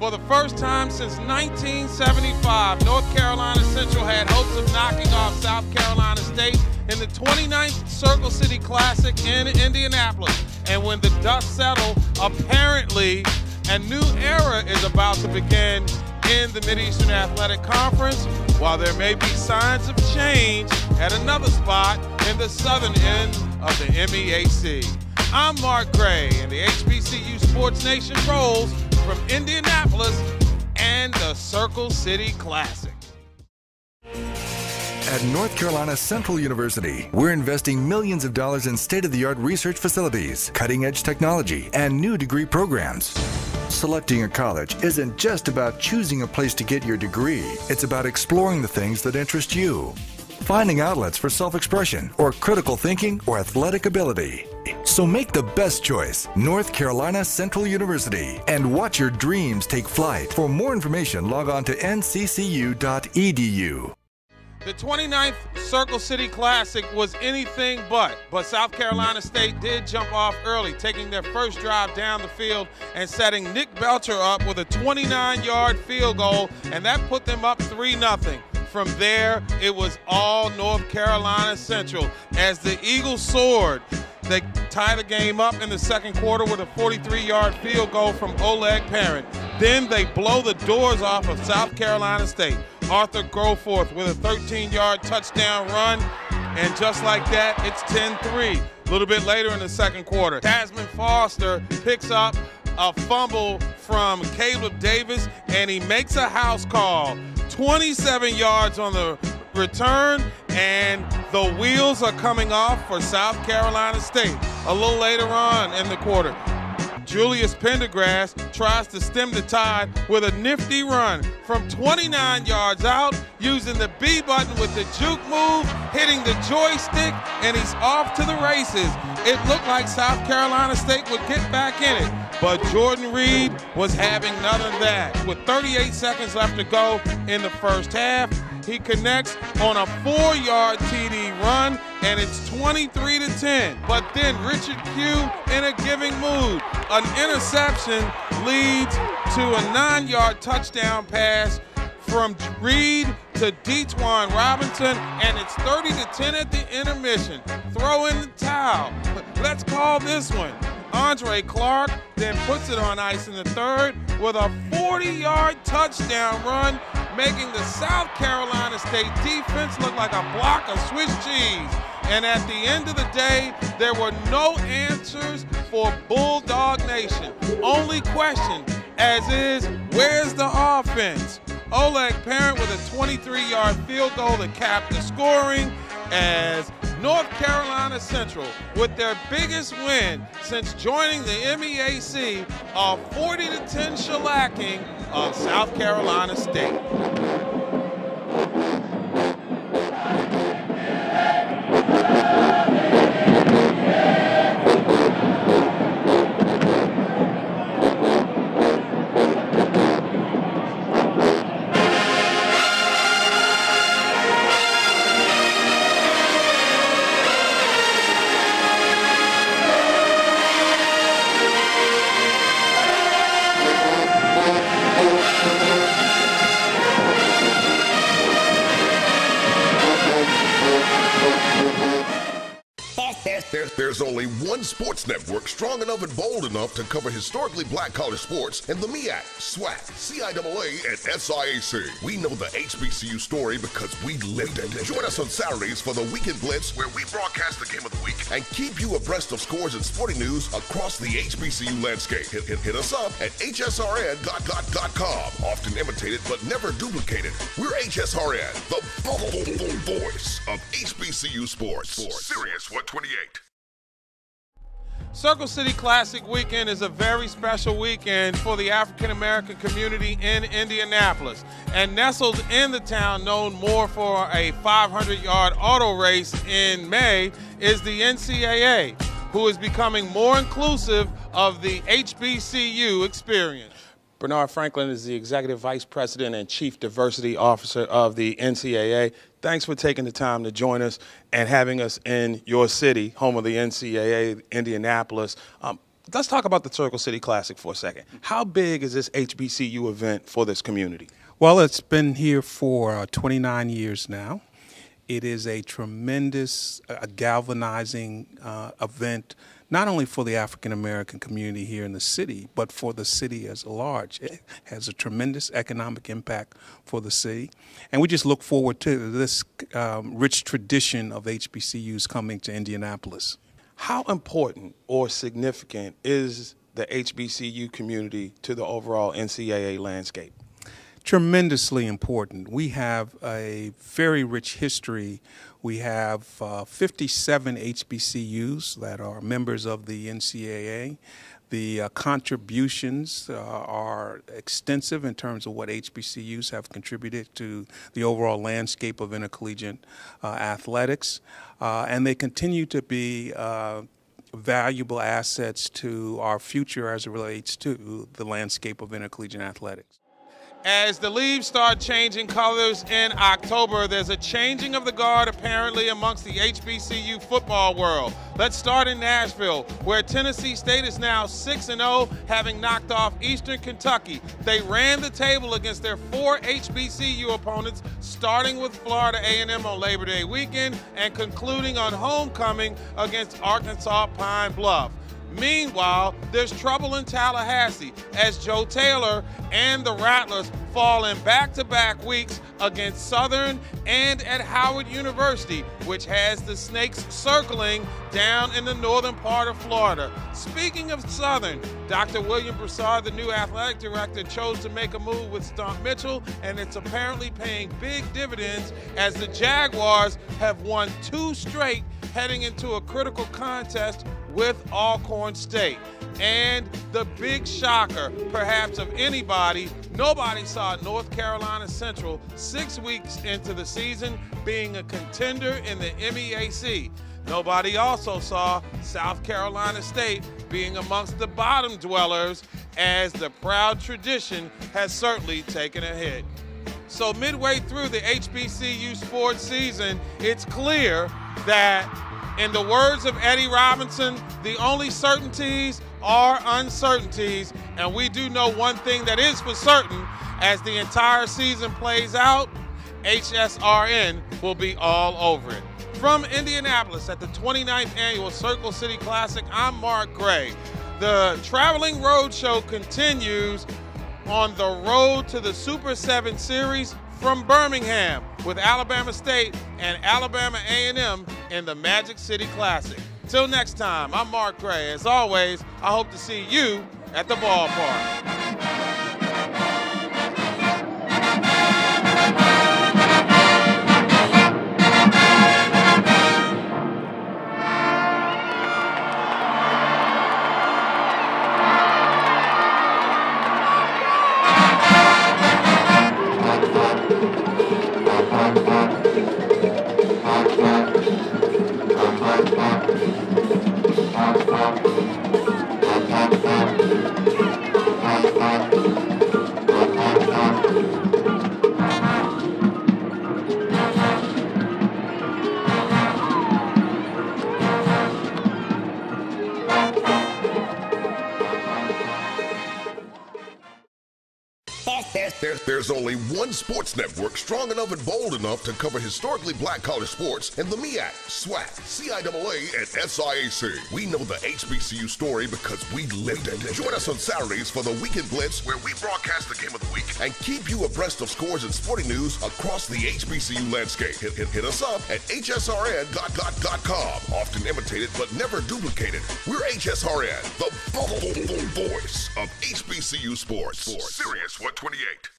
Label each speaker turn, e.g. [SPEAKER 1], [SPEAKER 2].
[SPEAKER 1] For the first time since 1975, North Carolina Central had hopes of knocking off South Carolina State in the 29th Circle City Classic in Indianapolis. And when the dust settled, apparently a new era is about to begin in the Mid-Eastern Athletic Conference, while there may be signs of change at another spot in the southern end of the MEAC. I'm Mark Gray, and the HBCU Sports Nation rolls from Indianapolis and the Circle City Classic.
[SPEAKER 2] At North Carolina Central University, we're investing millions of dollars in state-of-the-art research facilities, cutting-edge technology, and new degree programs. Selecting a college isn't just about choosing a place to get your degree. It's about exploring the things that interest you, finding outlets for self-expression or critical thinking or athletic ability. So make the best choice, North Carolina Central University, and watch your dreams take flight. For more information, log on to nccu.edu.
[SPEAKER 1] The 29th Circle City Classic was anything but South Carolina State did jump off early, taking their first drive down the field and setting Nick Belcher up with a 29-yard field goal, and that put them up 3-0. From there, it was all North Carolina Central as the Eagles soared. They tie the game up in the second quarter with a 43-yard field goal from Oleg Parent. Then they blow the doors off of South Carolina State. Arthur Groforth with a 13-yard touchdown run, and just like that, it's 10-3. A little bit later in the second quarter, Tasman Foster picks up a fumble from Caleb Davis, and he makes a house call. 27 yards on the return, and the wheels are coming off for South Carolina State. A little later on in the quarter, Julius Pendergrass tries to stem the tide with a nifty run from 29 yards out, using the B button with the juke move, hitting the joystick, and he's off to the races. It looked like South Carolina State would get back in it, but Jordan Reed was having none of that. With 38 seconds left to go in the first half, he connects on a 4-yard TD run, and it's 23-10. But then Richard Pugh, in a giving mood, an interception leads to a 9-yard touchdown pass from Reed to Detwan Robinson, and it's 30-10 at the intermission. Throw in the towel. Let's call this one. Andre Clark then puts it on ice in the third with a 40-yard touchdown run, making the South Carolina State defense look like a block of Swiss cheese. And at the end of the day, there were no answers for Bulldog Nation. Only question, as is, where's the offense? Oleg Parent with a 23-yard field goal to cap the scoring, as North Carolina Central, with their biggest win since joining the MEAC, a 40-10 shellacking of South Carolina State.
[SPEAKER 3] There's only one sports network strong enough and bold enough to cover historically black college sports in the MEAC, SWAC, CIAA, and SIAC. We know the HBCU story because we lived it. Join us on Saturdays for the Weekend Blitz, where we broadcast the game of the week and keep you abreast of scores and sporting news across the HBCU landscape. Hit us up at HSRN.com. Often imitated but never duplicated. We're HSRN, the voice of HBCU sports. Sirius 128.
[SPEAKER 1] Circle City Classic weekend is a very special weekend for the African American community in Indianapolis. And nestled in the town, known more for a 500-yard auto race in May, is the NCAA, who is becoming more inclusive of the HBCU experience. Bernard Franklin is the Executive Vice President and Chief Diversity Officer of the NCAA. Thanks for taking the time to join us and having us in your city, home of the NCAA, Indianapolis. Let's talk about the Circle City Classic for a second. How big is this HBCU event for this community?
[SPEAKER 4] Well, it's been here for 29 years now. It is a tremendous galvanizing event, not only for the African-American community here in the city, but for the city as a large. It has a tremendous economic impact for the city. And we just look forward to this rich tradition of HBCUs coming to Indianapolis.
[SPEAKER 1] How important or significant is the HBCU community to the overall NCAA landscape?
[SPEAKER 4] Tremendously important. We have a very rich history. We have 57 HBCUs that are members of the NCAA. The contributions are extensive in terms of what HBCUs have contributed to the overall landscape of intercollegiate athletics, and they continue to be valuable assets to our future as it relates to the landscape of intercollegiate athletics.
[SPEAKER 1] As the leaves start changing colors in October, there's a changing of the guard apparently amongst the HBCU football world. Let's start in Nashville, where Tennessee State is now 6-0, having knocked off Eastern Kentucky. They ran the table against their 4 HBCU opponents, starting with Florida A&M on Labor Day weekend and concluding on homecoming against Arkansas Pine Bluff. Meanwhile, there's trouble in Tallahassee as Joe Taylor and the Rattlers fall in back-to-back weeks against Southern and at Howard University, which has the Snakes circling down in the northern part of Florida. Speaking of Southern, Dr. William Broussard, the new athletic director, chose to make a move with Stump Mitchell, and it's apparently paying big dividends as the Jaguars have won 2 straight heading into a critical contest with Alcorn State. And the big shocker, perhaps of anybody, nobody saw North Carolina Central 6 weeks into the season being a contender in the MEAC. Nobody also saw South Carolina State being amongst the bottom dwellers, as the proud tradition has certainly taken a hit. So midway through the HBCU sports season, it's clear that, in the words of Eddie Robinson, the only certainties are uncertainties, and we do know one thing that is for certain: as the entire season plays out, HSRN will be all over it. From Indianapolis at the 29th Annual Circle City Classic, I'm Mark Gray. The Traveling Roadshow continues on the road to the Super 7 Series from Birmingham, with Alabama State and Alabama A&M in the Magic City Classic. Till next time, I'm Mark Gray. As always, I hope to see you at the ballpark.
[SPEAKER 3] There's only one sports network strong enough and bold enough to cover historically black college sports in the MEAC, SWAC, CIAA, and SIAC. We know the HBCU story because we lived it. Join us on Saturdays for the Weekend Blitz, where we broadcast the game of the week and keep you abreast of scores and sporting news across the HBCU landscape. Hit us up at hsrn.com. Often imitated but never duplicated. We're HSRN, the voice of HBCU sports. Sirius 128.